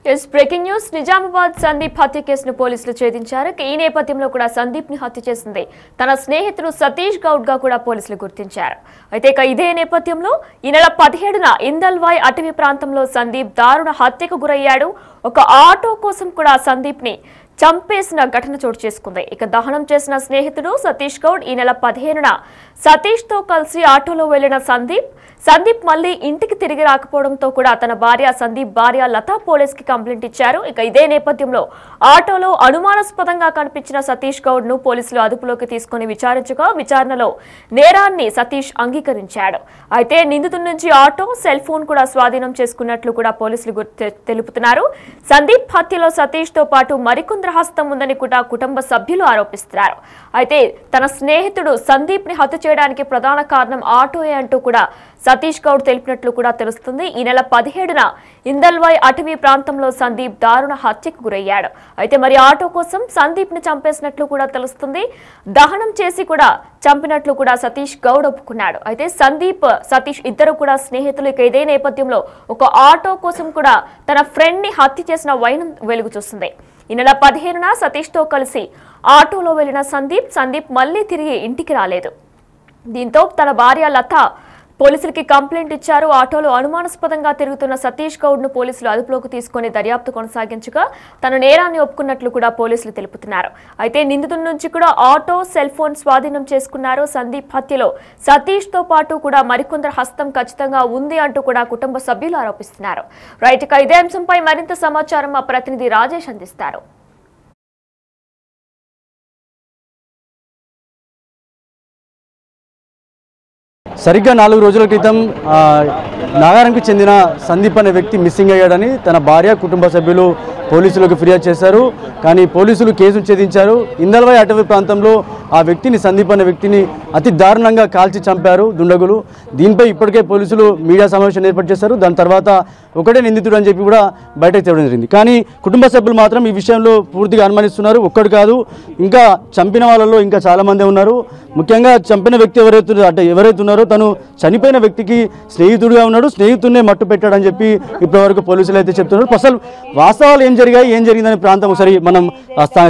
Yes, breaking news. Nizamabad Sandeep హత్య కేసును పోలీసులు ఛేదించారు. ఈ నేపథ్యంలో కూడా సందీప్ ని హత్య చేసింది తన స్నేహితుడు సతీష్ గౌడ్ గా కూడా పోలీసులు గుర్తించారు. అయితే ఇదే నేపథ్యంలో ఈ నెల 17న ఇందల్వాయ్ అటవీ ప్రాంతంలో సందీప్ దారుణ హత్యకు గురయ్యాడు. ఒక ఆటో కోసం కూడా సందీప్ ని చంపేసిన ఘటన చోటు చేసుకుంది. దహనం చేసిన స్నేహితుడు సతీష్ గౌడ్ ఈ నెల 15న సతీష్ తో కలిసి ఆటోలో వెళ్లిన సందీప్ మళ్ళీ ఇంటికి తిరిగి రాకపోవడంతో కూడా తన సందీప్ భార్య లతా పోలీస్ కి కంప్లైంట్ ఇచ్చారు. ఇదే నేపథ్యంలో ఆటోలో అనుమానాస్పదంగా కనిపించిన సతీష్ గౌడ్ ను పోలీసులు అదుపులోకి తీసుకుని విచారించగా విచారణలో నేరాన్ని సతీష్ అంగీకరించాడు. అయితే నిందితుడి నుంచి ఆటో, సెల్ ఫోన్ కూడా స్వాధీనం చేసుకున్నట్లు కూడా పోలీసులు తెలుపుతున్నారు. సందీప్ హత్యలో సతీష్ తో పాటు మరికొందరు హస్తం ఉందని కూడా కుటుంబ సభ్యులు ఆరోపిస్తున్నారు. అయితే తన స్నేహితుడు సందీప్ ని హత్య చేయడానికి ప్రధాన కారణం ఆటోయే అంటూ కూడా సతీష్ గౌడ్ తెలిపినట్లు కూడా తెలుస్తుంది. ఈ నెల 17న ఇందల్వాయ్ అటవీ ప్రాంతంలో సందీప్ దారుణ హత్యకు గురయ్యాడు. అయితే మరి ఆటో కోసం సందీప్ ని చంపేసినట్లు కూడా తెలుస్తుంది. దహనం చేసి కూడా చంపినట్లు కూడా సతీష్ గౌడ్ ఒప్పుకున్నాడు. అయితే సతీష్ ఇద్దరు కూడా స్నేహితులు. ఇదే నేపథ్యంలో ఒక ఆటో కోసం కూడా తన ఫ్రెండ్ ని హత్య చేసిన వైనం వెలుగు చూస్తుంది. ఈ నెల 15న సతీష్ తో కలిసి ఆటోలో వెళ్లిన సందీప్ మళ్లీ తిరిగి ఇంటికి రాలేదు. దీంతో తన భార్య లత పోలీసులకి కంప్లైంట్ ఇచ్చారు. ఆటోలో అనుమానాస్పదంగా తిరుగుతున్న సతీష్ గౌడ్ ను పోలీసులు అదుపులోకి తీసుకుని దర్యాప్తు కొనసాగించగా తన నేరాన్ని ఒప్పుకున్నట్లు కూడా పోలీసులు తెలుపుతున్నారు. అయితే నిందితుడి నుంచి కూడా ఆటో, సెల్ ఫోన్ స్వాధీనం చేసుకున్నారు. సందీప్ హత్యలో సతీష్ తో పాటు కూడా మరికొందరు హస్తం ఖచ్చితంగా ఉంది అంటూ కూడా కుటుంబ సభ్యులు ఆరోపిస్తున్నారు. రైట్, ఇదే అంశంపై మరింత సమాచారం మా ప్రతినిధి రాజేష్ అందిస్తారు. సరిగ్గా 4 రోజుల క్రితం నాగారంకి చెందిన సందీప్ అనే వ్యక్తి మిస్సింగ్ అయ్యాడని తన భార్య, కుటుంబ సభ్యులు పోలీసులకు ఫిర్యాదు చేశారు. కానీ పోలీసులు కేసును ఛేదించారు. ఇందల్వాయ్ అటవీ ప్రాంతంలో ఆ వ్యక్తిని, సందీప్ అనే వ్యక్తిని అతి దారుణంగా కాల్చి చంపారు దుండగులు. దీనిపై ఇప్పటికే పోలీసులు మీడియా సమావేశం ఏర్పాటు చేశారు. దాని తర్వాత ఒకటే నిందితుడు అని చెప్పి కూడా బయటకు తేవడం జరిగింది. కానీ కుటుంబ సభ్యులు మాత్రం ఈ విషయంలో పూర్తిగా అనుమానిస్తున్నారు. ఒక్కడు కాదు, ఇంకా చంపిన వాళ్ళలో ఇంకా చాలామంది ఉన్నారు. ముఖ్యంగా చంపిన వ్యక్తి ఎవరైతే ఉన్నారో తను చనిపోయిన వ్యక్తికి స్నేహితుడిగా ఉన్నాడు, స్నేహితుడినే మట్టు పెట్టాడని చెప్పి ఇప్పటివరకు పోలీసులు అయితే చెప్తున్నారు. అసలు వాస్తవాలు ఏం జరిగిందనే ప్రాంతం ఒకసారి మనం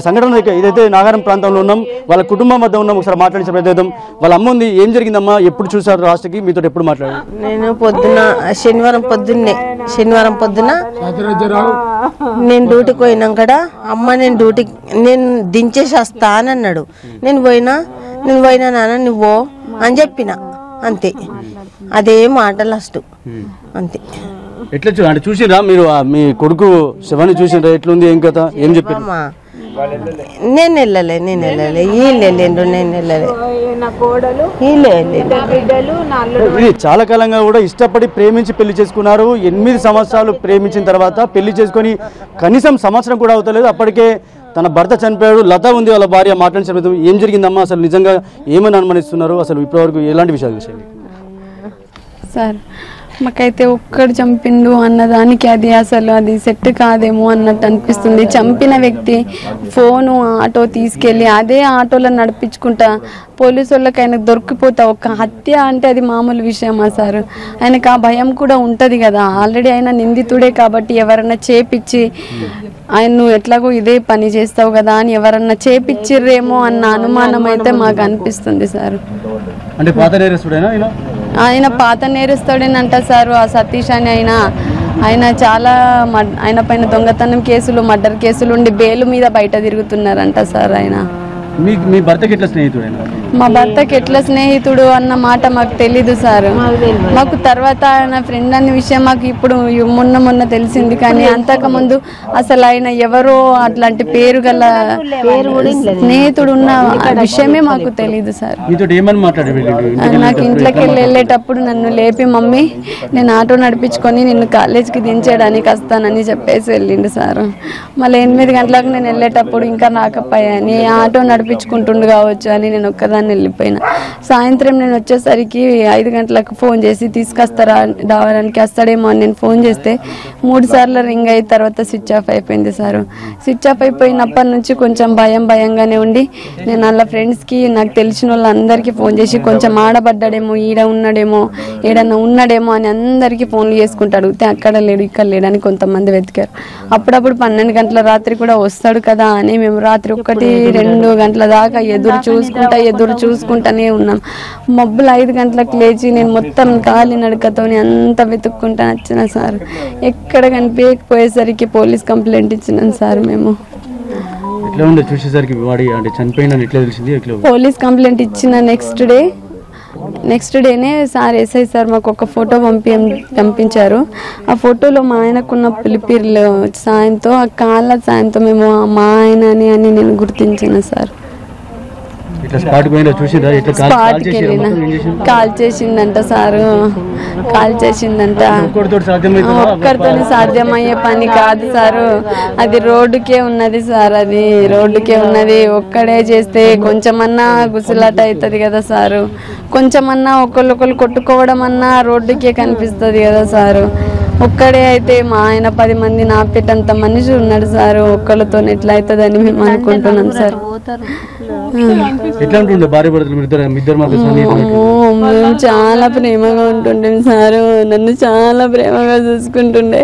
సంఘటన ఏదైతే నాగారం ప్రాంతంలో ఉన్నాం, వాళ్ళ కుటుంబం వద్ద ఉన్నాం, ఒకసారి మాట్లాడించే ప్రయత్నం. వాళ్ళ అమ్మ ఉంది. ఏం జరిగిందమ్మా, ఎప్పుడు చూసారు రాష్ట్రకి, మీతో ఎప్పుడు మాట్లాడారు? నేను శనివారం పొద్దున్న నేను డ్యూటీకి పోయినాం కదా, అమ్మ నేను దించేసి వస్తా అని అన్నాడు. నేను పోయినా నాన్న నువ్వు అని చెప్పిన, అంతే. అదే మాట లాస్ట్, అంతే. ఎట్లా అంటే చూసిరా మీరు? మీ కొడుకు శవాన్ని చూసిరా? ఎట్లుంది, ఏం కథ, ఏం చెప్పారు? నేను వెళ్ళలే చాలా కాలంగా కూడా ఇష్టపడి ప్రేమించి పెళ్లి చేసుకున్నారు. 8 సంవత్సరాలు ప్రేమించిన తర్వాత పెళ్లి చేసుకొని కనీసం సంవత్సరం కూడా అవుతలేదు. అప్పటికే తన భర్త చనిపోయాడు. లత ఉంది వాళ్ళ భార్య. మాట్లాడించడం ఏం జరిగిందమ్మా, అసలు నిజంగా ఏమని అనుమానిస్తున్నారు? అసలు ఇప్పటివరకు ఎలాంటి విషయాలు విషయాలు సార్? మాకైతే ఒక్కడు చంపిండు అన్నదానికి అది సెట్ కాదేమో అన్నట్టు అనిపిస్తుంది. చంపిన వ్యక్తి ఫోను, ఆటో తీసుకెళ్ళి అదే ఆటోలో నడిపించుకుంటా పోలీసు వాళ్ళకి ఆయనకు దొరికిపోతా. ఒక హత్య అంటే అది మామూలు విషయమా సార్? ఆయనకు ఆ భయం కూడా ఉంటుంది కదా. ఆల్రెడీ ఆయన నిందితుడే కాబట్టి ఎవరన్నా చేపిచ్చి ఆయన ఎట్లాగో ఇదే పని చేస్తావు కదా అని ఎవరన్నా చేపిచ్చిర్రేమో అన్న అనుమానం అయితే మాకు అనిపిస్తుంది సార్. అంటే పాత నేరస్తుడేనా ఆయన? పాత నేరస్తుడేనంట సార్. ఆ సతీష్ అని ఆయన చాలా ఆయన పైన దొంగతనం కేసులు, మర్డర్ కేసులు ఉండి బెయిల్ మీద బయట తిరుగుతున్నారంట సార్. ఆయన మీ భర్తకి ఎట్లా స్నేహితుడైనా? మా భర్తకి ఎట్లా స్నేహితుడు అన్న మాట మాకు తెలీదు సార్. మాకు తర్వాత ఆయన ఫ్రెండ్ అనే విషయం మాకు ఇప్పుడు మొన్న తెలిసింది. కానీ అంతకుముందు అసలు ఆయన ఎవరో అట్లాంటి పేరు గల స్నేహితుడు ఉన్న విషయమే మాకు తెలీదు సార్. నాకు ఇంట్లోకి వెళ్ళేటప్పుడు నన్ను లేపి, మమ్మీ నేను ఆటో నడిపించుకొని నిన్ను కాలేజ్కి దించేయడానికి వస్తానని చెప్పేసి వెళ్ళిండు సార్. మళ్ళీ 8 గంటలకు నేను వెళ్ళేటప్పుడు ఇంకా రాకపోయాను. ఆటో నడిపించుకొని చేయించుకుంటుండు కావచ్చు అని నేను ఒక్కదాన్ని వెళ్ళిపోయినా. సాయంత్రం నేను వచ్చేసరికి 5 గంటలకు ఫోన్ చేసి తీసుకొస్తారా రావడానికి వస్తాడేమో అని నేను ఫోన్ చేస్తే 3 సార్లు రింగ్ అయిన తర్వాత స్విచ్ ఆఫ్ అయిపోయింది సార్. స్విచ్ ఆఫ్ అయిపోయినప్పటి నుంచి కొంచెం భయంగానే ఉండి నేను వాళ్ళ ఫ్రెండ్స్కి నాకు తెలిసిన వాళ్ళందరికీ ఫోన్ చేసి కొంచెం ఆడబడ్డాడేమో, ఈడ ఉన్నాడేమో, ఏడన్నా ఉన్నాడేమో అని అందరికీ ఫోన్లు చేసుకుంటూ అడిగితే అక్కడ లేడు ఇక్కడ లేడని కొంతమంది వెతికారు. అప్పుడప్పుడు 12 గంటల రాత్రి కూడా వస్తాడు కదా అని మేము రాత్రి 1-2 గంటల దాకా ఎదురు చూసుకుంటానే ఉన్నాం. మబ్బులు 5 గంటలకు లేచి నేను మొత్తం కాలి నడకతో అంతా వెతుక్కుంటా వచ్చిన సార్. ఎక్కడ కనిపించకపోయేసరికి పోలీస్ కంప్లైంట్ ఇచ్చినాం సార్. మేము ఎట్లా ఉండే చూసేసరికి వాడి అంటే చనిపోయిందని ఎట్లా తెలిసింది? పోలీస్ కంప్లైంట్ ఇచ్చిన నెక్స్ట్ డేనే సార్ ఎస్ఐ సార్ మాకు ఒక ఫోటో పంపించారు. ఆ ఫోటోలో మా ఆయనకున్న పిలిపిర్ల సాయంతో, ఆ కాళ్ళ సాయంతో మేము మా ఆయన అని నేను గుర్తించాను సార్. స్పాట్కి వెళ్ళిన కాల్ చేసిందంట సారు, కాల్ చేసిందంట. ఒక్కరితో సాధ్యమయ్యే పని కాదు సారు, అది రోడ్డుకే ఉన్నది సార్, అది రోడ్డుకే ఉన్నది. ఒక్కడే చేస్తే కొంచెమన్నా గుసులాట అవుతుంది కదా సారు, కొంచెమన్నా ఒకళ్ళు కొట్టుకోవడం అన్నా రోడ్డుకే కనిపిస్తుంది కదా సారు. ఒక్కడే అయితే మా ఆయన 10 మంది నాపేటంత మనిషి ఉన్నాడు సార్. ఒక్కళ్ళతో ఎట్లా అవుతుందని మేము అనుకుంటున్నాం సార్. మేము చాలా ప్రేమగా ఉంటుండే సారు, నన్ను చాలా ప్రేమగా చూసుకుంటుండే.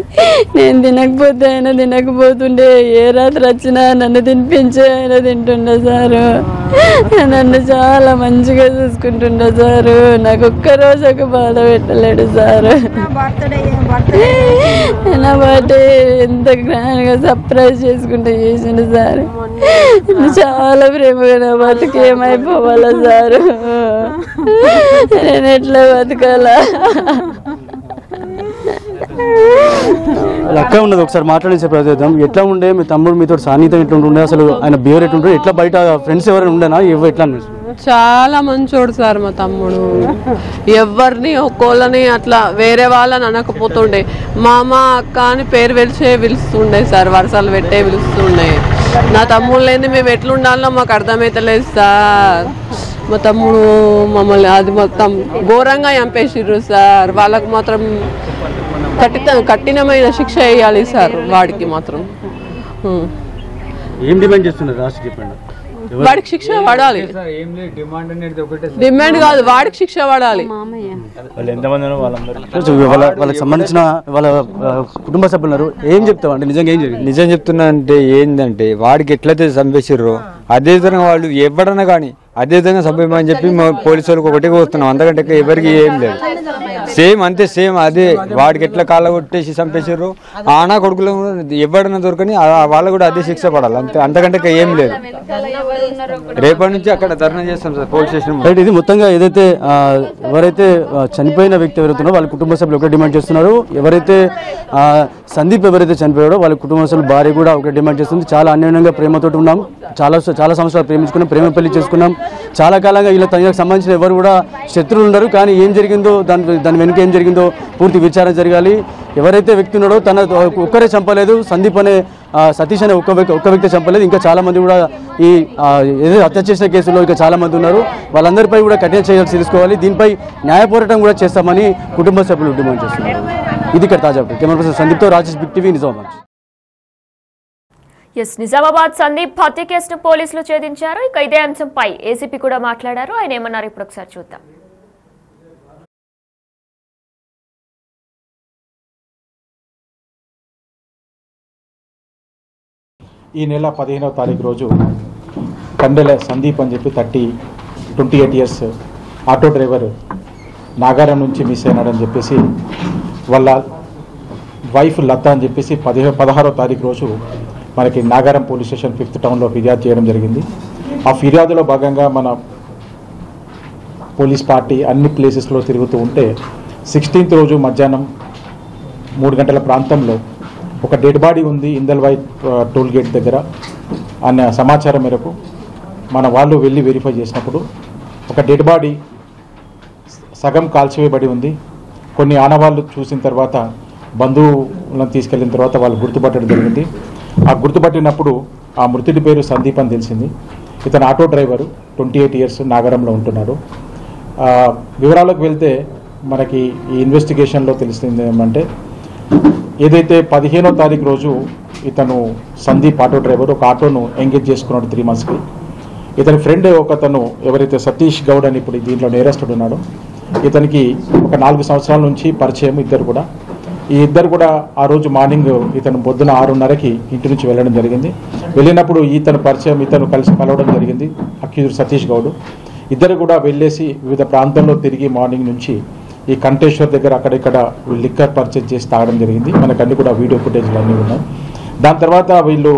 నేను తినకపోతే ఆయన తినకపోతుండే, ఏ రాత్రి వచ్చినా నన్ను తినిపించే ఆయన తింటుండే సారు. నన్ను చాలా మంచిగా చూసుకుంటుండే సారు. నాకు ఒక్కరోజు ఒక బాధ పెట్టలేడు సారు. నా బర్త్డే ఎంత గ్రాండ్గా సర్ప్రైజ్ చేసుకుంటూ చేసిండు సార్. చాలా ప్రేమగా నా బతుకు ఏమైపోవాలా సారు, నేను ఎట్లా బతకాలా? అక్క ఉన్నది ఒకసారి మాట్లాడేసే ప్రయత్నం. ఎట్లా ఉండే మీ తమ్ముడు మీతో సాన్నిహితం ఎట్లా ఉండే, అసలు ఆయన బిహేవియర్ ఎట్లుండే, ఎట్లా బయట ఫ్రెండ్స్ ఎవరైనా ఉండేనా ఎట్లా అనిపిస్తుంది? చాలా మంచోడు సార్ మా తమ్ముడు. ఎవరిని ఒక్కోళ్ళని అట్లా వేరే వాళ్ళని అనకపోతుండే, మామ అక్క అని పేరు పిలుస్తుండే సార్, వరుసలు పెట్టే పిలుస్తుండే. నా తమ్ముడు లేని మేము ఎట్లుండాలో మాకు అర్థమైతలేదు సార్. మా తమ్ముడు మమ్మల్ని అది మొత్తం ఘోరంగా చంపేసిర్రు సార్. వాళ్ళకు మాత్రం కఠినమైన శిక్ష వేయాలి సార్. వాడికి మాత్రం ఏం డిమాండ్ చేస్తున్నారు రాష్ట్ర చెప్పండి? వాడికి శిక్ష పడాలి, డిమాండ్ కాదు, వాడికి శిక్ష పడాలి. వాళ్ళకి సంబంధించిన వాళ్ళ కుటుంబ సభ్యులు ఉన్నారు, ఏం చెప్తావు అంటే నిజంగా ఏం జరిగింది? నిజం చెప్తున్నా అంటే ఏంటంటే వాడికి ఎట్లయితే చంపేసిర్రో అదే విధంగా వాళ్ళు ఎవడన్నా కానీ అదే విధంగా చంపేమని చెప్పి పోలీసు వాళ్ళకి ఒకటి వస్తున్నాం, అంతకంటే ఎవరికి ఏం లేదు. సేమ్ అంతే, సేమ్ అదే వాడికి ఎట్లా కాళ్ళ కొట్టేసి చంపేసారు ఆనా కొడుకులు ఎవడన్నా దొరకని వాళ్ళ కూడా అదే శిక్ష పడాలి అంతే, అంతకంటే ఏం లేదు. రేపటి నుంచి అక్కడ ధర్నా చేస్తాం సార్ పోలీస్ స్టేషన్. రైట్, ఇది మొత్తంగా ఏదైతే ఎవరైతే చనిపోయిన వ్యక్తి ఎవరైతున్నారో వాళ్ళ కుటుంబ సభ్యులు ఒకటే డిమాండ్ చేస్తున్నారు. ఎవరైతే సందీప్ ఎవరైతే చనిపోయాడో వాళ్ళ కుటుంబ సభ్యులు భార్య కూడా ఒకటే డిమాండ్ చేస్తుంది. చాలా అన్యోన్యంగా ప్రేమతోటి ఉన్నాం, చాలా సంవత్సరాలు ప్రేమించుకున్నాం, ప్రేమ పెళ్లి చేసుకున్నాం. చాలా కాలంగా ఇలా తనకు సంబంధించిన ఎవరు కూడా శత్రువులు ఉన్నారు. కానీ ఏం జరిగిందో దాని వెనుక ఏం జరిగిందో పూర్తి విచారణ జరగాలి. ఎవరైతే వ్యక్తి ఉన్నాడో తన ఒక్కరే చంపలేదు, సందీప్ అనే సతీష్ అనే ఒక్క వ్యక్తి చంపలేదు. ఇంకా చాలా మంది కూడా ఈ ఏదైతే హత్య చేసిన కేసులో ఇంకా చాలా మంది ఉన్నారు. వాళ్ళందరిపై కూడా కఠిన చర్యలు తీసుకోవాలి. దీనిపై న్యాయ పోరాటం కూడా చేస్తామని కుటుంబ సభ్యులు డిమాండ్ చేస్తున్నారు. ఇది ఇక్కడ తాజా కెమెరా పర్సన్ సందీప్తో రాజేష్, బిగ్ టీవీ, నిజామాబాద్. నిజామాబాద్ సందీప్ హత్య కేసును పోలీసులు ఛేదించారు. ఇక ఇదే అంశంపై ఏసీపీ కూడా మాట్లాడారు. ఆయన ఏమన్నారు ఇప్పుడు ఒకసారి చూద్దాం. ఈ నెల 15వ తారీఖు రోజు కండెల సందీప్ అని చెప్పి 28 ఇయర్స్ ఆటో డ్రైవర్ నాగారం నుంచి మిస్ అయినాడని చెప్పేసి వాళ్ళ వైఫ్ లతా అని చెప్పేసి 16వ తారీఖు రోజు మనకి నాగారం పోలీస్ స్టేషన్ 5th టౌన్లో ఫిర్యాదు చేయడం జరిగింది. ఆ ఫిర్యాదులో భాగంగా మన పోలీస్ పార్టీ అన్ని ప్లేసెస్లో తిరుగుతూ ఉంటే 16th రోజు మధ్యాహ్నం 3 గంటల ప్రాంతంలో ఒక డెడ్ బాడీ ఉంది ఇందల్వాయి టోల్ గేట్ దగ్గర అన్న సమాచారం మేరకు మన వాళ్ళు వెళ్ళి వెరిఫై చేసినప్పుడు ఒక డెడ్ బాడీ సగం కాల్చివేయబడి ఉంది. కొన్ని ఆనవాళ్ళు చూసిన తర్వాత బంధువులను తీసుకెళ్లిన తర్వాత వాళ్ళు గుర్తుపట్టడం జరిగింది. ఆ గుర్తుపట్టినప్పుడు ఆ మృతుడి పేరు సందీప్ అని తెలిసింది. ఇతను ఆటో డ్రైవరు, 28 ఇయర్స్, నాగరంలో ఉంటున్నాడు. వివరాలకు వెళ్తే మనకి ఈ ఇన్వెస్టిగేషన్లో తెలిసింది ఏమంటే, ఏదైతే 15వ తారీఖు రోజు ఇతను సందీప్ ఆటో డ్రైవర్ ఒక ఆటోను ఎంగేజ్ చేసుకున్నాడు 3 monthsకి. ఇతని ఫ్రెండ్ ఒకతను ఎవరైతే సతీష్ గౌడ్ అని ఇప్పుడు దీంట్లో నేరస్తుడు ఉన్నాడో, ఇతనికి ఒక 4 సంవత్సరాల నుంచి పరిచయం. ఈ ఇద్దరు కూడా ఆ రోజు మార్నింగ్ ఇతను పొద్దున 6:30కి ఇంటి నుంచి వెళ్ళడం జరిగింది. వెళ్ళినప్పుడు ఇతను కలిసి కలవడం జరిగింది అక్యూజ్డ్ సతీష్ గౌడ్. ఇద్దరు కూడా వెళ్ళేసి వివిధ ప్రాంతాల్లో తిరిగి మార్నింగ్ నుంచి ఈ కంటేశ్వర్ దగ్గర అక్కడిక్కడ లిక్కర్ పర్చేజ్ చేసి తాగడం జరిగింది. మనకు అన్ని కూడా వీడియో ఫుటేజ్లు అన్నీ ఉన్నాయి. దాని తర్వాత వీళ్ళు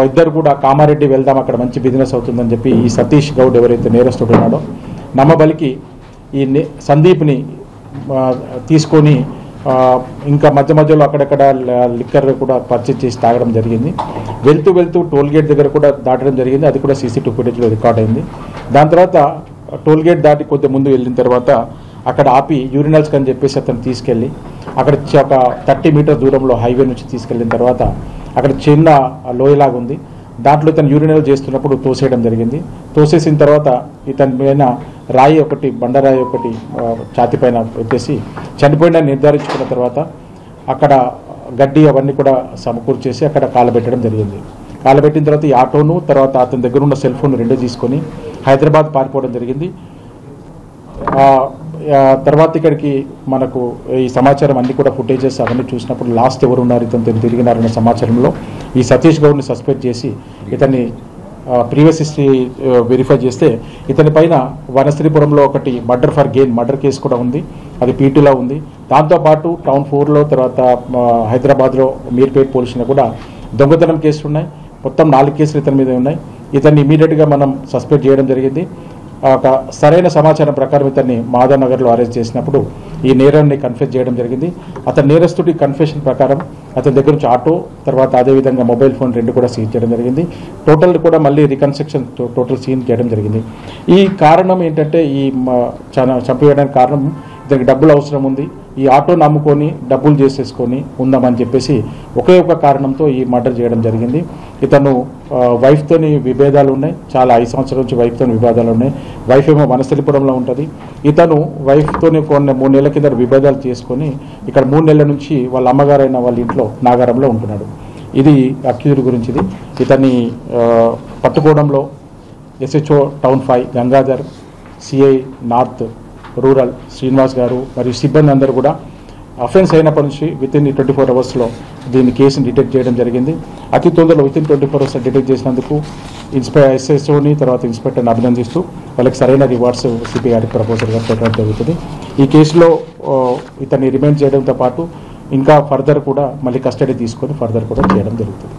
ఇద్దరు కూడా కామారెడ్డి వెళ్దాం, అక్కడ మంచి బిజినెస్ అవుతుందని చెప్పి ఈ సతీష్ గౌడ్ ఎవరైతే నేరస్తుడు ఉన్నాడో నమ్మబలికి ఈ సందీప్ని తీసుకొని ఇంకా మధ్యలో అక్కడక్కడ లిక్కర్ కూడా పర్చేజ్ చేసి తాగడం జరిగింది. వెళ్తూ టోల్గేట్ దగ్గర కూడా దాటడం జరిగింది. అది కూడా CCTV ఫుటేజ్లో రికార్డ్ అయింది. దాని తర్వాత టోల్గేట్ దాటి కొద్ది ముందు వెళ్ళిన తర్వాత అక్కడ ఆపి యూరినల్స్కి అని చెప్పేసి అతను తీసుకెళ్ళి అక్కడ ఒక 30 మీటర్ దూరంలో హైవే నుంచి తీసుకెళ్ళిన తర్వాత అక్కడ చిన్న లోయలాగా ఉంది. దాంట్లో ఇతను యూరినల్ చేస్తున్నప్పుడు తోసేయడం జరిగింది. తోసేసిన తర్వాత ఇతని పైన బండరాయి ఒకటి ఛాతి పైన పెట్టేసి చనిపోయిన నిర్ధారించుకున్న తర్వాత అక్కడ గడ్డి అవన్నీ కూడా సమకూర్చేసి అక్కడ కాలబెట్టడం జరిగింది. కాలబెట్టిన తర్వాత ఈ ఆటోను తర్వాత అతని దగ్గర ఉన్న సెల్ ఫోన్ 2 తీసుకొని హైదరాబాద్ పారిపోవడం జరిగింది. తర్వాత ఇక్కడికి మనకు ఈ సమాచారం అన్ని కూడా ఫుటేజెస్ అవన్నీ చూసినప్పుడు లాస్ట్ ఎవరు ఉన్నారు ఇతను తిరిగినారన్న సమాచారంలో ఈ సతీష్ గౌడ్ని సస్పెక్ట్ చేసి ఇతన్ని ప్రీవియస్ హిస్టరీ వెరిఫై చేస్తే ఇతని పైన వనశ్రీపురంలో ఒకటి మర్డర్ కేసు కూడా ఉంది. అది P2లో ఉంది. దాంతోపాటు టౌన్ 4లో తర్వాత హైదరాబాద్లో మీర్పేట్ పోలీసులో కూడా దొంగతనం కేసులు ఉన్నాయి. మొత్తం 4 కేసులు ఇతని మీద ఉన్నాయి. ఇతన్ని ఇమీడియట్గా మనం సస్పెక్ట్ చేయడం జరిగింది. ఒక సరైన సమాచారం ప్రకారం ఇతన్ని మాధవనగర్లో అరెస్ట్ చేసినప్పుడు ఈ నేరాన్ని కన్ఫెస్ చేయడం జరిగింది. అతని నేరస్తుడి కన్ఫెషన్ ప్రకారం అతని దగ్గర నుంచి ఆటో తర్వాత అదేవిధంగా మొబైల్ ఫోన్ 2 కూడా సీజ్ చేయడం జరిగింది. టోటల్ కూడా మళ్ళీ రికన్స్ట్రక్షన్ టోటల్ సీన్ చేయడం జరిగింది. ఈ కారణం ఏంటంటే ఈ చంపేయడానికి కారణం ఇతనికి డబ్బులు అవసరం ఉంది, ఈ ఆటోను అమ్ముకొని డబ్బులు చేసేసుకొని ఉందామని చెప్పేసి ఒకే ఒక కారణంతో ఈ మర్డర్ చేయడం జరిగింది. ఇతను వైఫ్తోని విభేదాలు ఉన్నాయి, చాలా 5 సంవత్సరాల నుంచి వైఫ్తోని విభేదాలు ఉన్నాయి. వైఫ్ ఏమో వనస్థలిపురంలో ఉంటుంది. ఇతను వైఫ్తోని 3 నెలల కింద విభేదాలు చేసుకొని ఇక్కడ 3 నెలల నుంచి వాళ్ళ అమ్మగారైన వాళ్ళ ఇంట్లో నాగారంలో ఉంటున్నాడు. ఇది అక్యూజ్డ్ గురించిది. ఇతన్ని పట్టుకోవడంలో SHO town 5 Gangadhar, CI north rural Srinivas గారు మరియు సిబ్బంది అందరూ కూడా అఫెన్స్ అయినప్పటి నుంచి వితిన్ 24 అవర్స్లో దీన్ని కేసుని డిటెక్ట్ చేయడం జరిగింది. అతి తొందరలో వితిన్ 24 అవర్స్ డిటెక్ట్ చేసినందుకు SHOని తర్వాత ఇన్స్పెక్టర్ని అభినందిస్తూ వాళ్ళకి సరైన రివార్డ్స్ సిపి గారికి ప్రపోజల్గా పెట్టడం జరుగుతుంది. ఈ కేసులో ఇతన్ని రిమైండ్ చేయడంతో పాటు ఇంకా ఫర్దర్ కూడా మళ్ళీ కస్టడీ తీసుకొని ఫర్దర్ కూడా చేయడం జరుగుతుంది.